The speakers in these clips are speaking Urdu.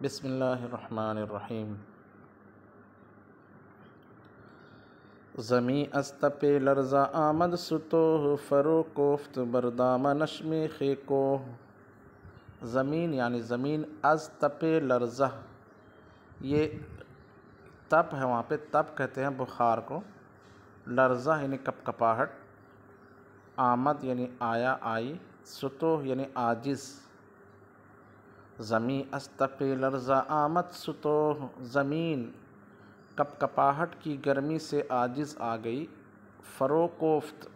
بسم اللہ الرحمن الرحیم۔ زمیں از تپ لرزہ آمد ستوہ، فرو کوفت بردامنش میخ کوہ۔ زمین یعنی زمین، از تپ لرزہ، یہ تپ ہے، وہاں پہ تپ کہتے ہیں بخار کو، لرزہ یعنی کپ کپاہٹ، آمد یعنی آیا آئی، ستوہ یعنی عاجز۔ زمیں از تپ لرزہ آمد ستوہ، زمین کپ کپاہٹ کی گرمی سے عاجز آ گئی۔ فرو کوفت،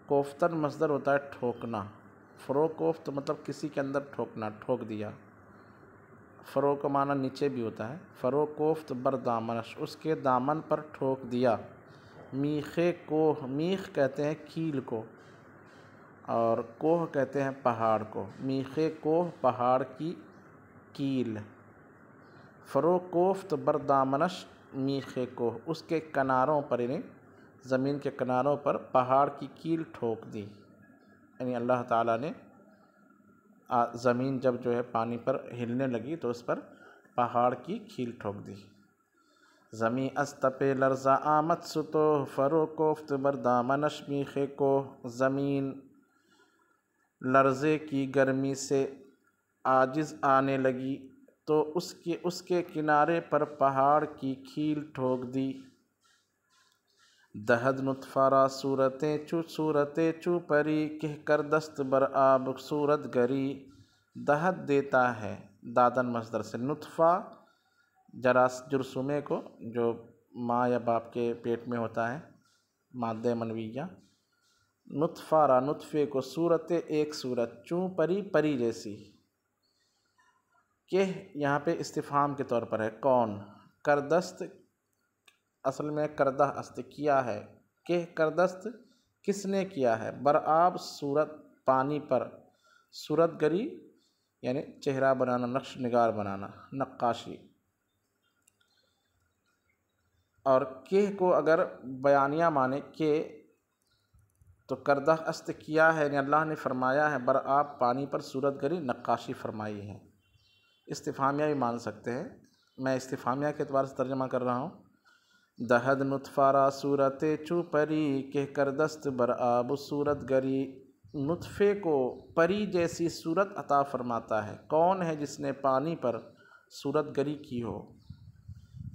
کوفتن مصدر ہوتا ہے ٹھوکنا، فرو کوفت مطلب کسی کے اندر ٹھوکنا، ٹھوک دیا۔ فرو کا معنی نیچے بھی ہوتا ہے۔ فرو کوفت بردامنش، اس کے دامن پر ٹھوک دیا۔ میخ کوہ، میخ کہتے ہیں کیل کو، اور کوہ کہتے ہیں پہاڑ کو۔ میخ کوہ پہاڑ کی کیل۔ فرو کوفت بردامنش میخ کوہ، اس کے کناروں پر یعنی زمین کے کناروں پر پہاڑ کی کیل ٹھوک دی۔ یعنی اللہ تعالیٰ نے زمین جب جو ہے پانی پر ہلنے لگی تو اس پر پہاڑ کی کیل ٹھوک دی۔ زمیں از تپ لرزہ آمد ستوہ، فرو کوفت بردامنش میخ کوہ۔ زمین لرزے کی گرمی سے عاجز آنے لگی تو اس کے کنارے پر پہاڑ کی کیل ٹھوک دی۔ دہد نطفہ را صورتیں چو پری، کہہ کر دست بر آب صورت گری۔ دہد دیتا ہے، دادن مصدر سے، نطفہ جرثومے کو جو ماں یا باپ کے پیٹ میں ہوتا ہے، مادہ منویہ۔ نطفہ را، نطفے کو، صورتیں ایک صورت، چوں پری، پری جیسی۔ کہ یہاں پہ استفہام کے طور پر ہے، کون؟ کردست اصل میں کردہ است، کیا ہے۔ کہ کردست کس نے کیا ہے، برآب صورت پانی پر، صورت گری یعنی چہرہ بنانا، نقش نگار بنانا، نقاشی۔ اور کہ کو اگر بیانیہ مانے کہ تو کردہ است کیا ہے یعنی اللہ نے فرمایا ہے، برآب پانی پر صورت گری، نقاشی فرمائی ہے۔ استفہامیہ بھی مان سکتے ہیں، میں استفہامیہ کے اعتبار سے ترجمہ کر رہا ہوں۔ دہد نطفہ را صورتیں چو پری، کہہ کر دست برآب صورت گری۔ نطفے کو پری جیسی صورت عطا فرماتا ہے، کون ہے جس نے پانی پر صورت گری کی ہو؟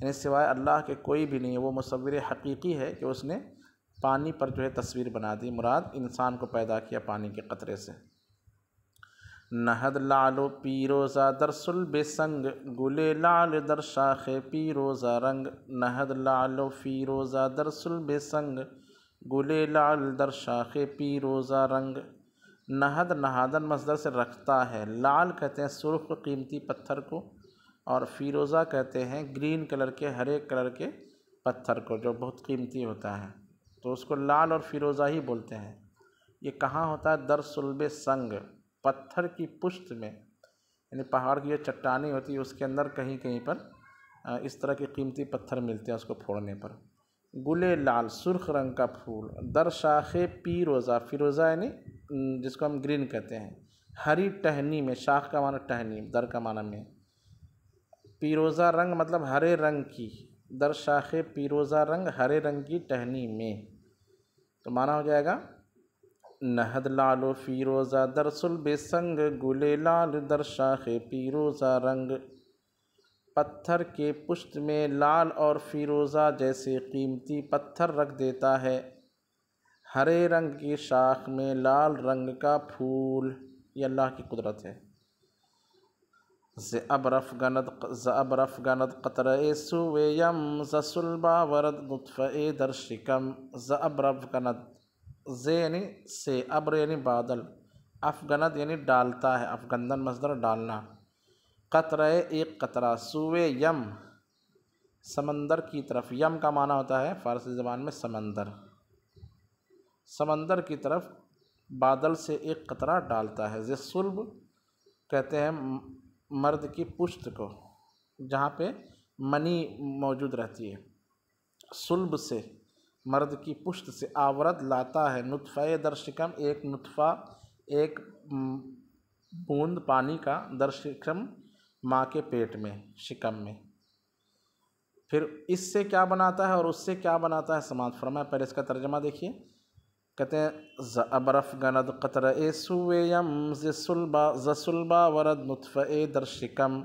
یعنی سوائے اللہ کے کوئی بھی نہیں، وہ مصور حقیقی ہے کہ اس نے پانی پر جو ہے تصویر بنا دی، مراد انسان کو پیدا کیا پانی کے قطرے سے۔ نہد لعل و پیروزہ در صلب سنگ، گلے لعل در شاخ پیروزہ رنگ۔ نہد لعل و فیروزہ در صلب سنگ، گلے لعل در شاخ پیروزہ رنگ۔ نہد نہادن مصدر سے رکھتا ہے، لعل کہتے ہیں سرخ قیمتی پتھر کو، اور فیروزہ کہتے ہیں گرین کلر کے، ہرے کلر کے پتھر کو جو بہت قیمتی ہوتا ہے، تو اس کو لعل اور فیروزہ ہی بولتے ہیں۔ یہ کہاں ہوتا ہے؟ در صلب سنگ، پتھر کی پشت میں، یعنی پہاڑ کی جو چٹانیں ہوتی ہے اس کے اندر کہیں کہیں پر اس طرح کے قیمتی پتھر ملتے ہیں اس کو پھوڑنے پر۔ گلے لعل، سرخ رنگ کا پھول، در شاخ پیروزہ، فیروزہ یعنی جس کو ہم گرین کہتے ہیں، ہری ٹہنی میں، شاخ کا معنی ٹہنی، در کا معنی میں، پیروزہ رنگ مطلب ہرے رنگ کی، در شاخ پیروزہ رنگ، ہرے رنگ کی ٹہنی میں، تو معنی ہو جائے گا نہد لعل و فیروزہ در صلب سنگ، گلے لعل در شاخ پیروزہ رنگ۔ پتھر کے پشت میں لعل اور فیروزہ جیسے قیمتی پتھر رکھ دیتا ہے، ہرے رنگ کی شاخ میں لال رنگ کا پھول، یہ اللہ کی قدرت ہے۔ زابر افگند قطرۂ سوئے یم، ز صلبہ ورد نطفہ در شکم۔ زابر افگند، ز یعنی سے، ابر یعنی بادل، افگند یعنی ڈالتا ہے، افگندن مصدر ڈالنا، قطرہ ایک قطرہ، سوئے یم سمندر کی طرف، یم کا معنی ہوتا ہے فارسی زبان میں سمندر، سمندر کی طرف بادل سے ایک قطرہ ڈالتا ہے۔ ز صلب کہتے ہیں مرد کی پشت کو، جہاں پہ منی موجود رہتی ہے، صلب سے، مرد کی پشت سے، آورد لاتا ہے، نطفہ در شکم، ایک نطفہ، ایک بوند پانی کا، در شکم ماں کے پیٹ میں، شکم میں۔ پھر اس سے کیا بناتا ہے اور اس سے کیا بناتا ہے سماعت فرمائے۔ پہلے اس کا ترجمہ دیکھیے، کہتے ہیں ابرف گند قطرہ سوء یم ز صلبا ورد نطفہ در شکم،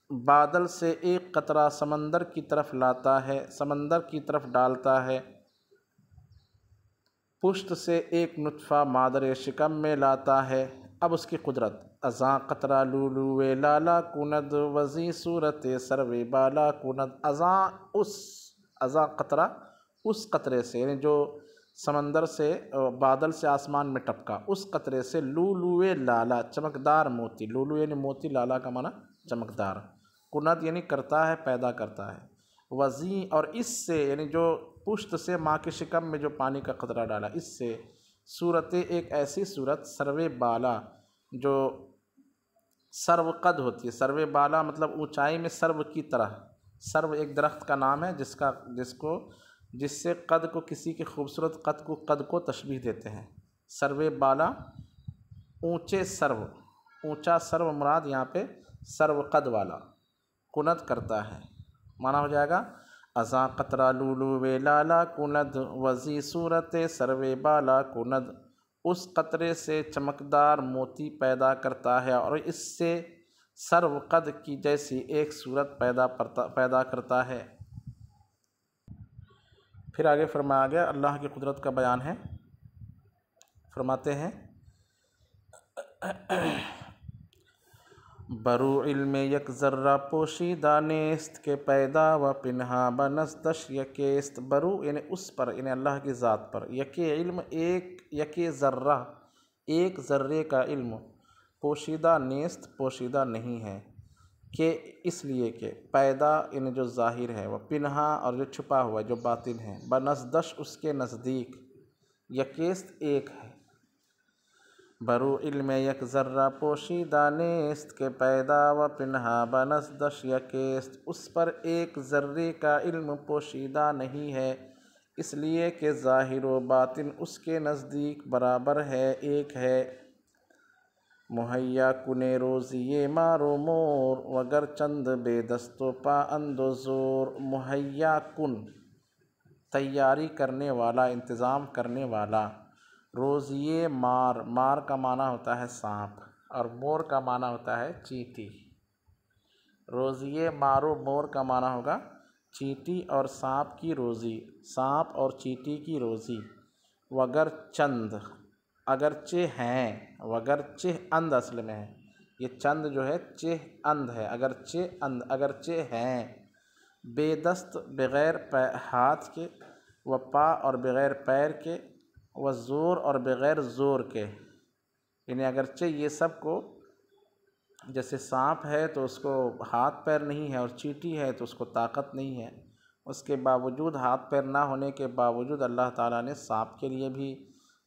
بادل سے ایک قطرہ سمندر کی طرف لاتا ہے، سمندر کی طرف ڈالتا ہے، پشت سے ایک نطفہ مادر شکم میں لاتا ہے۔ اب اس کی قدرت، ازاں قطرہ لولو لالا کند وزی صورت سرو بالا کند، ازاں قطرہ اس قطرے سے، یعنی جو سمندر سے بادل سے آسمان میں ٹپکا، اس قطرے سے لولو لالا چمکدار موتی، لولو یعنی موتی، لالا کا معنی چمکدار، کند یعنی کرتا ہے، پیدا کرتا ہے، وزی اور اس سے یعنی جو پشت سے ماں کے شکم میں جو پانی کا قطرہ ڈالا، اس سے صورت ایک ایسی صورت سرو بالا جو سرو قد ہوتی ہے، سرو بالا مطلب اونچائی میں سرو کی طرح، سرو ایک درخت کا نام ہے جس سے قد کو، کسی کے خوبصورت قد کو تشبیہ دیتے ہیں۔ سرو بالا اونچے سرو، اونچا سرو مراد یہاں پہ سرو قد والا، کند کرتا ہے، معنی ہو جائے گا ازاں قطرہ لولو لالا کند وزی صورت سرو بالا کند، اس قطرے سے چمکدار موتی پیدا کرتا ہے اور اس سے سرو قد کی جیسی ایک صورت پیدا کرتا ہے۔ پھر آگے فرمایا گیا، اللہ کی قدرت کا بیان ہے، فرماتے ہیں برو علم یک ذرہ پوشیدہ نیست کے پیدا و پنہا بنزدش یکیست، برو یعنی اس پر، یعنی اللہ کی ذات پر، یک علم یک ذرہ، ایک ذرے کا علم، پوشیدہ نیست پوشیدہ نہیں ہے، کہ اس لیے کہ پیدا یعنی جو ظاہر ہے، وہ پنہا اور جو چھپا ہوا ہے جو باطن ہے، بنزدش اس کے نزدیک، یکیست ایک ہے۔ برو علم یک ذرہ پوشیدہ نیست کے پیدا و پنہا بنزدش یکیست، اس پر ایک ذرے کا علم پوشیدہ نہیں ہے، اس لیے کہ ظاہر و باطن اس کے نزدیک برابر ہے، ایک ہے۔ مہیا کنے روزی مارو مور وگر چند بے دست و پا اندو زور، مہیا کن تیاری کرنے والا، انتظام کرنے والا، روزی مار کا معنی ہوتا ہے سانپ اور مور کا معنی ہوتا ہے چیٹی، روزی مارو مور کا معنی ہوگا چیٹی اور سانپ کی روزی، سانپ اور چیٹی کی روزی، وگر چند اگرچہ ہیں، وگرچہ اند اصل میں ہے، یہ چند جو ہے چہ اند ہے، اگرچہ ہیں، بے دست بغیر ہاتھ کے، و پا اور بغیر پیر کے، و زور اور بغیر زور کے، یعنی اگرچہ یہ سب کو، جیسے سانپ ہے تو اس کو ہاتھ پیر نہیں ہے اور چیٹی ہے تو اس کو طاقت نہیں ہے، اس کے باوجود، ہاتھ پیر نہ ہونے کے باوجود اللہ تعالیٰ نے سانپ کے لیے بھی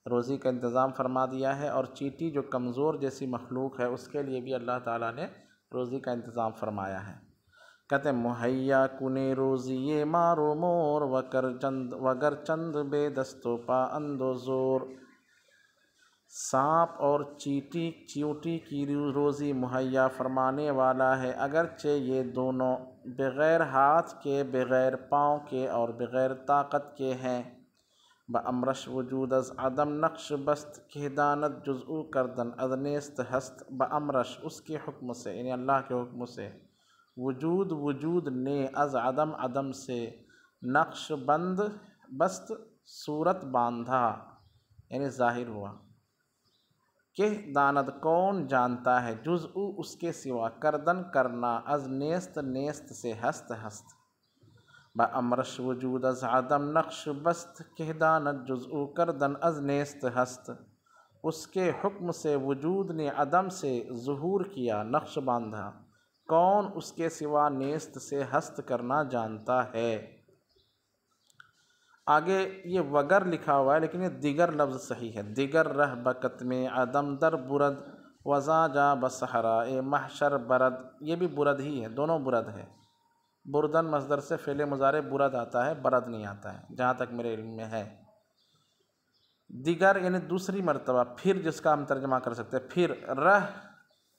روزی کا انتظام فرما دیا ہے، اور چیٹی جو کمزور جیسی مخلوق ہے اس کے لیے بھی اللہ تعالیٰ نے روزی کا انتظام فرمایا ہے۔ کہتے ہیں مہیا کنے روزی مارو مور وگر چند بے دست و پا اندو زور، سانپ اور چیونٹی کی روزی مہیا فرمانے والا ہے، اگرچہ یہ دونوں بغیر ہاتھ کے، بغیر پاؤں کے اور بغیر طاقت کے ہیں۔ بامرش وجود از عدم نقش بست کہ دانت جزء کردن از نیست ہست، بامرش اس کے حکم سے، یعنی اللہ کے حکم سے، وجود نے، از عدم سے، نقش بست صورت باندھا یعنی ظاہر ہوا، کہ داند کون جانتا ہے، جزء اس کے سوا، کردن کرنا، از نیست سے، ہست بامرش وجود از عدم نقش بست کہ دانت جزء کردن از نیست ہست، اس کے حکم سے وجود نے عدم سے ظہور کیا، نقش باندھا، کون اس کے سوا نیست سے ہست کرنا جانتا ہے۔ آگے یہ وگر لکھا ہوا ہے لیکن یہ دیگر لفظ صحیح ہے، دیگر رہ بکت میں عدم در برد وزا جا بصحرائے محشر برد، یہ بھی برد ہی ہے، دونوں برد ہے، بردن مصدر سے فعل مضارع برد آتا ہے، برد نہیں آتا ہے جہاں تک میرے علم میں ہے۔ دیگر یعنی دوسری مرتبہ، پھر جس کا ہم ترجمہ کر سکتے ہیں، پھر رہ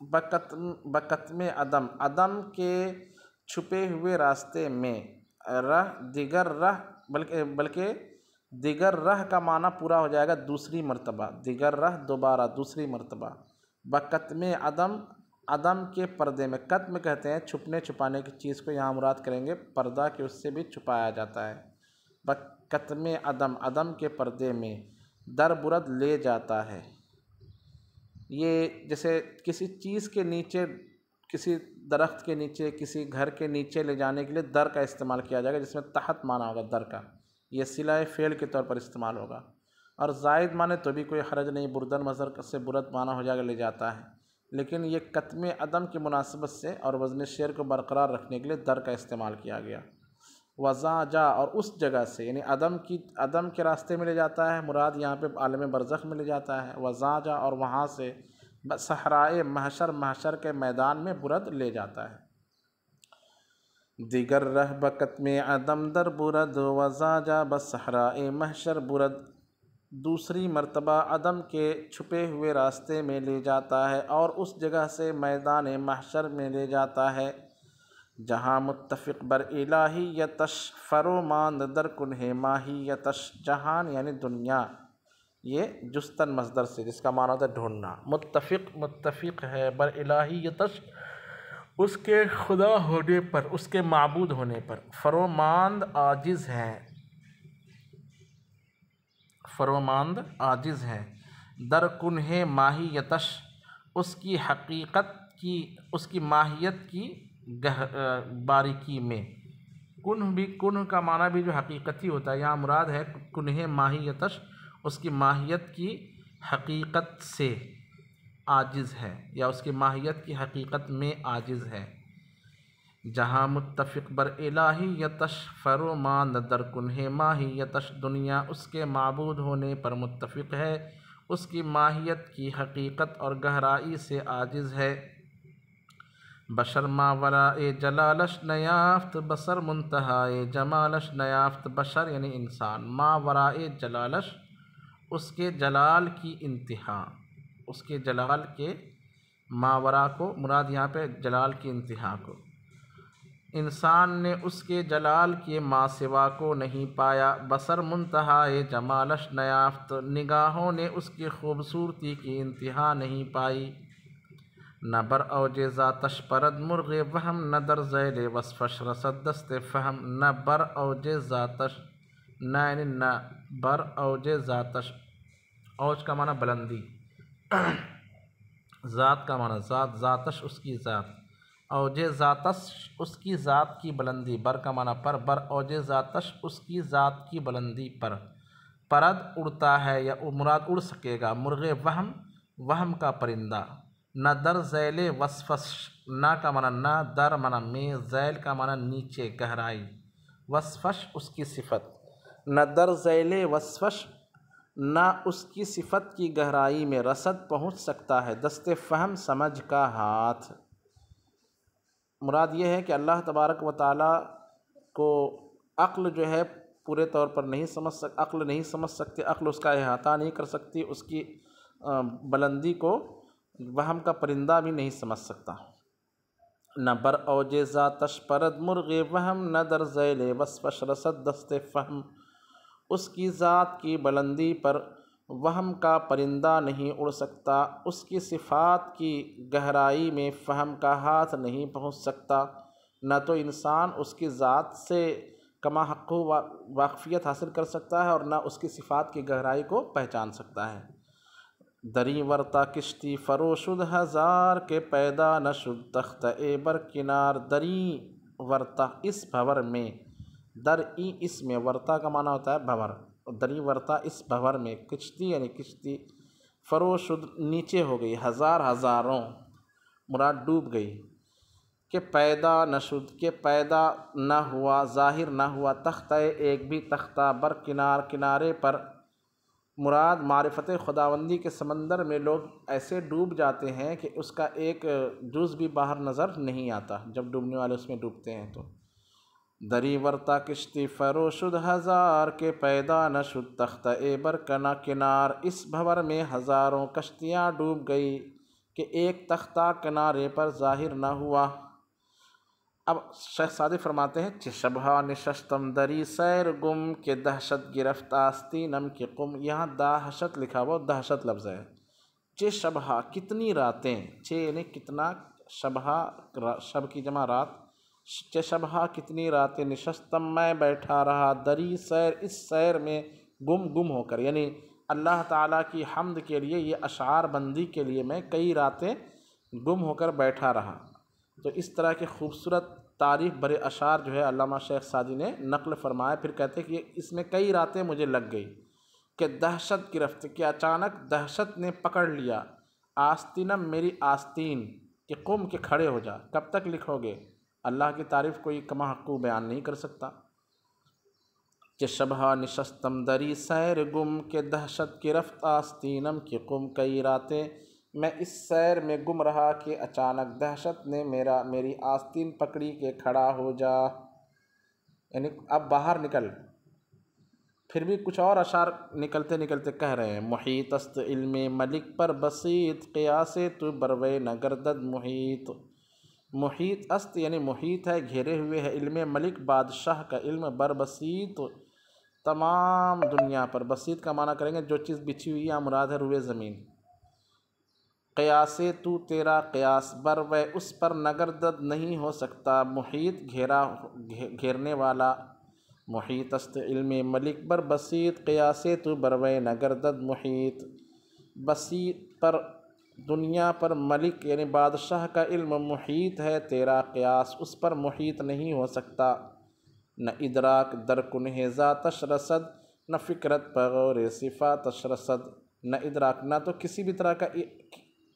بکتم عدم، عدم کے چھپے ہوئے راستے میں، رہ دیگر رہ، بلکہ دیگر رہ کا معنی پورا ہو جائے گا دوسری مرتبہ، دیگر رہ دوبارہ دوسری مرتبہ، بکتم عدم، عدم کے پردے میں، کتم کہتے ہیں چھپنے چھپانے کی چیز کو، یہاں مراد کریں گے پردہ کہ اس سے بھی چھپایا جاتا ہے، بکتم عدم، عدم کے پردے میں، در برد لے جاتا ہے۔ یہ جیسے کسی چیز کے نیچے، کسی درخت کے نیچے، کسی گھر کے نیچے لے جانے کے لیے در کا استعمال کیا جائے گا، جس میں تحت معنی ہوگا در کا، یہ صلہ فعل کے طور پر استعمال ہوگا، اور زائد معنی تو بھی کوئی حرج نہیں، بردن مصدر سے برد معنی ہو جائے گا، لے جاتا ہے، لیکن یہ کتم عدم کی مناسبت سے اور وزن شعر کو برقرار رکھنے کے لیے در کا استعمال کیا گیا۔ وزا جا، اور اس جگہ سے، یعنی عدم کے راستے میں لے جاتا ہے، مراد یہاں پہ عالم برزخ میں لے جاتا ہے، وزا جا، اور وہاں سے صحرائے محشر، محشر کے میدان میں برد لے جاتا ہے۔ دیگر رہ بکتم عدم در برد، وزا جا بصحرائے محشر برد، دوسری مرتبہ عدم کے چھپے ہوئے راستے میں لے جاتا ہے اور اس جگہ سے میدان محشر میں لے جاتا ہے، جہاں متفق بر الہیتش فروماند در کنہ ماہیتش، جہان یعنی دنیا، یہ جستن مصدر سے، جس کا معنی ہوتا ہے ڈھونڈنا، متفق ہے بر الہیتش، اس کے خدا ہونے پر، اس کے معبود ہونے پر، فروماند عاجز ہے، فروماند عاجز ہے، در کنہ ماہیتش، اس کی حقیقت کی، اس کی ماہیت کی باریکی میں، کنہ کا معنی بھی جو حقیقتی ہوتا ہے، یہاں مراد ہے کنہ ماہیتش، اس کی ماہیت کی حقیقت سے عاجز ہے، یا اس کی ماہیت کی حقیقت میں عاجز ہے، جہاں متفق بر الہیتش فروماند در کنہ ماہیتش، دنیا اس کے معبود ہونے پر متفق ہے، اس کی ماہیت کی حقیقت اور گہرائی سے عاجز ہے، بشر ما ورائے جلالش نیافت، بصر منتہائے جمالش نیافت، بشر یعنی انسان، ما ورائے جلالش، اس کے جلال کی انتہا، اس کے جلال کے ماورا کو مراد یہاں پہ جلال کی انتہا کو، انسان نے اس کے جلال کے ما سوا کو نہیں پایا، بصر منتہائے جمالش نیافت، نگاہوں نے اس کی خوبصورتی کی انتہا نہیں پائی، نہ بر اوج ذاتش پرد مرغ وہم، نہ در ذیل وصفش رسد دست فہم، نہ بر اوج ذاتش، نہ یعنی نہ، بر اوج ذاتش، اوج کا معنی بلندی، ذات کا معنی ذات، ذاتش اس کی ذات، اوج ذاتش اس کی ذات کی بلندی، بر کا معنی پر، بر اوج ذاتش اس کی ذات کی بلندی پر، پرد اڑتا ہے یا مراد اڑ سکے گا، مرغ وہم، وہم کا پرندہ، نہ در ذیل وصفش، نہ کا معنی نہ، در معنی میں، ذیل کا معنی نیچے گہرائی، وصفش اس کی صفت، نہ در ذیل وصفش، نہ اس کی صفت کی گہرائی میں رسد پہنچ سکتا ہے، دست فہم سمجھ کا ہاتھ، مراد یہ ہے کہ اللہ تبارک و تعالیٰ کو عقل جو ہے پورے طور پر نہیں عقل نہیں سمجھ سکتی، عقل اس کا احاطہ نہیں کر سکتی، اس کی بلندی کو وہم کا پرندہ بھی نہیں سمجھ سکتا، نہ بر اوج ذاتش پرد مرغ وہم، نہ در ذیل وصفش رسد دست فہم، اس کی ذات کی بلندی پر وہم کا پرندہ نہیں اڑ سکتا، اس کی صفات کی گہرائی میں فہم کا ہاتھ نہیں پہنچ سکتا، نہ تو انسان اس کی ذات سے کما حق واقفیت حاصل کر سکتا ہے اور نہ اس کی صفات کی گہرائی کو پہچان سکتا ہے۔ دری ورتا کشتی فروشد ہزار کے پیدا نشد تخت اے بر کنار، دری ورتا اس بھور میں، در ای اس میں، ورتا کا معنی ہوتا ہے بھور، دری ورتا اس بھور میں، کشتی یعنی کشتی، فروشد نیچے ہو گئی، ہزار ہزاروں مراد ڈوب گئی، کہ پیدا نشد کہ پیدا نہ ہوا، ظاہر نہ ہوا، تختہ ایک بھی تختہ، بر کنار کنارے پر، مراد معرفت خداوندی کے سمندر میں لوگ ایسے ڈوب جاتے ہیں کہ اس کا ایک جز بھی باہر نظر نہیں آتا جب ڈوبنے والے اس میں ڈوبتے ہیں تو، دری ورتا کشتی فروشد ہزار کے پیدا نشد تختہ اے بر کنار، اس بھور میں ہزاروں کشتیاں ڈوب گئی کہ ایک تختہ کنارے پر ظاہر نہ ہوا۔ اب شیخ سعدی فرماتے ہیں چشبہ نشستم دری سیر گم کے دہشت گرفت آستینم کے قم، یہاں دہشت لکھا ہوا، دہشت لفظ ہے۔ چشبہ کتنی راتیں، چھ یعنی کتنا، شبہ شب کی جمع رات، چشبہ کتنی راتیں، نشستم میں بیٹھا رہا، دری سیر اس سیر میں، گم ہو کر، یعنی اللہ تعالیٰ کی حمد کے لیے، یہ اشعار بندی کے لیے میں کئی راتیں گم ہو کر بیٹھا رہا۔ تو اس طرح کے خوبصورت تعریف بھرے اشعار جو ہے علامہ شیخ سعدی نے نقل فرمایا۔ پھر کہتے ہیں کہ اس میں کئی راتیں مجھے لگ گئی کہ دہشت گرفت، کہ اچانک دہشت نے پکڑ لیا، آستینم میری آستین، کہ قم کے کھڑے ہو جا۔ کب تک لکھو گے؟ اللہ کی تعریف کوئی کما حقو بیان نہیں کر سکتا۔ کہ شبہ نشستم دری سیر گم کے دہشت گرفت آستینم کی قم، کئی راتیں میں اس سیر میں گم رہا کہ اچانک دہشت نے میری آستین پکڑی کہ کھڑا ہو جا، یعنی اب باہر نکل۔ پھر بھی کچھ اور اشعار نکلتے نکلتے کہہ رہے ہیں محیط است علم ملک پر بسیط، قیاس تو بروے نگردد محیط۔ محیط است یعنی محیط ہے، گھیرے ہوئے ہے، علم ملک بادشاہ کا علم، بر بسیط تمام دنیا پر، بسیط کا معنی کریں گے جو چیز بچھی ہوئی ہے، مراد ہے روئے زمین۔ قیاس تو تیرا قیاس، بر و اس پر نگردد نہیں ہو سکتا، محیط گھیرنے والا، محیط است علم ملک بر بسیط، قیاس تو بر و نگردد محیط۔ بسیط پر دنیا پر، ملک یعنی بادشاہ کا علم محیط ہے، تیرا قیاس اس پر محیط نہیں ہو سکتا۔ نہ ادراک در کنہ ذاتش رسد، نہ فکرت بغور صفاتش رسد۔ نہ ادراک، نہ تو کسی بھی طرح کا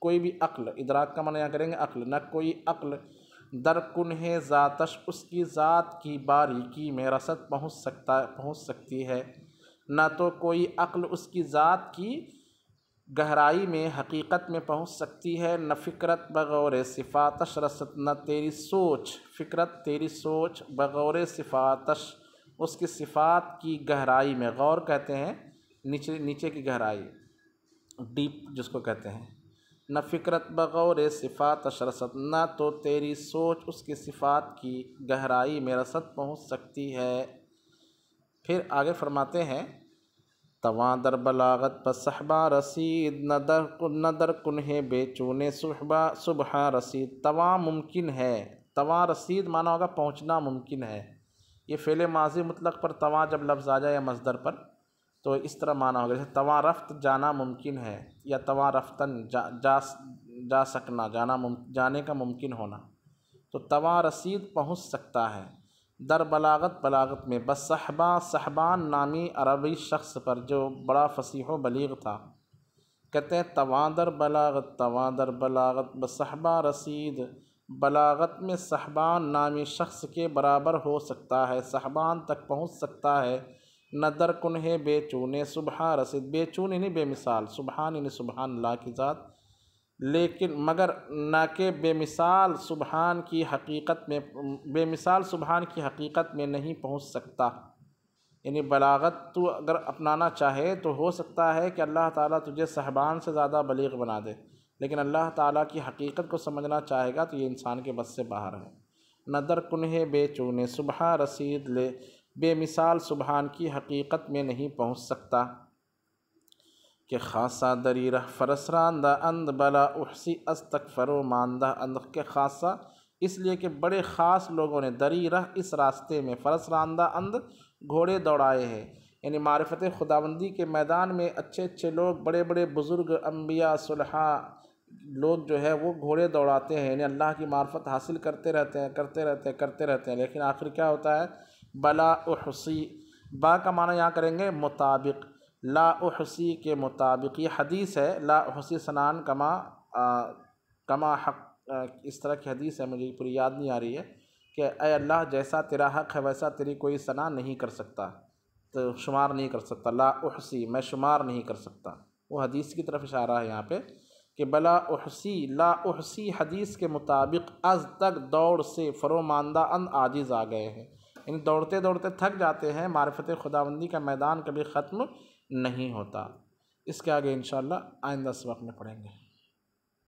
کوئی بھی عقل، ادراک کا معنی یہاں کریں گے عقل، نہ کوئی عقل در کنہ ذاتش اس کی ذات کی باریکی میں رسد پہنچ سکتی ہے، نہ تو کوئی عقل اس کی ذات کی گہرائی میں، حقیقت میں پہنچ سکتی ہے، نہ فکرت بغور صفاتش رسد، نہ تیری سوچ، فکرت تیری سوچ، بغور صفاتش اس کی صفات کی گہرائی میں، غور کہتے ہیں نیچے کی گہرائی، ڈیپ جس کو کہتے ہیں، نہ فکرت بغور صفاتش رسد، نہ تو تیری سوچ اس کی صفات کی گہرائی میں رسد پہنچ سکتی ہے۔ پھر آگے فرماتے ہیں تواں در بلاغت بصحبہ رسید، نہ در کنہ بے چونے صبح رسید۔ تواں ممکن ہے، تواں رسید مانا ہوگا پہنچنا ممکن ہے۔ یہ فعل ماضی مطلق پر تواں جب لفظ آ جائے یا مصدر پر تو اس طرح مانا ہوگا، جیسے تواں رفت جانا ممکن ہے، یا تواں رفتن جا سکنا، جانے کا ممکن ہونا۔ تو تواں رسید پہنچ سکتا ہے، در بلاغت بلاغت میں، بصحبہ صحبان نامی عربی شخص پر جو بڑا فصیح و بلیغ تھا، کہتے ہیں تواں در بلاغت بصحبہ رسید، بلاغت میں صحبان نامی شخص کے برابر ہو سکتا ہے، صحبان تک پہنچ سکتا ہے، نہ در کنہ بے چونے صبح رسید، بے چون یعنی بے مثال، سبحان یعنی سبحان اللہ کی ذات، لیکن مگر نہ کہ بے مثال سبحان کی حقیقت میں، بے مثال سبحان کی حقیقت میں نہیں پہنچ سکتا۔ یعنی بلاغت تو اگر اپنانا چاہے تو ہو سکتا ہے کہ اللہ تعالیٰ تجھے صحبان سے زیادہ بلیغ بنا دے، لیکن اللہ تعالیٰ کی حقیقت کو سمجھنا چاہے گا تو یہ انسان کے بس سے باہر ہے۔ نہ در کنہ بے چونے صبح رسید، لے بے مثال سبحان کی حقیقت میں نہیں پہنچ سکتا۔ کہ خاصہ دری رہ فرس راندہ اند، بلا احسی استغفر و ماندہ اند، کہ خاصہ اس لیے کہ بڑے خاص لوگوں نے دری رہ اس راستے میں، فرس راندہ اند گھوڑے دوڑائے ہیں، یعنی معرفت خداوندی کے میدان میں اچھے اچھے لوگ، بڑے بڑے بزرگ انبیاء صلحاء لوگ جو ہے وہ گھوڑے دوڑاتے ہیں، یعنی اللہ کی معرفت حاصل کرتے رہتے ہیں، لیکن آخر کیا ہوتا ہے؟ بلا احسی، با کا معنی یہاں کریں گے مطابق، لا احسی کے مطابق، یہ حدیث ہے، لا احسی سنان کما حق، اس طرح کی حدیث ہے، مجھے پوری یاد نہیں آ رہی ہے، کہ اے اللہ جیسا تیرا حق ہے ویسا تیری کوئی ثنا نہیں کر سکتا، تو شمار نہیں کر سکتا، لا احسی میں شمار نہیں کر سکتا، وہ حدیث کی طرف اشارہ ہے یہاں پہ کہ بلا احسی، لا احسی حدیث کے مطابق، از تک دوڑ سے، فروماندہ اند عاجز آ گئے ہیں، یعنی دوڑتے دوڑتے تھک جاتے ہیں، معرفت خداوندی کا میدان کبھی ختم نہیں ہوتا۔ اس کے آگے انشاءاللہ آئندہ سبق میں پڑھیں گے۔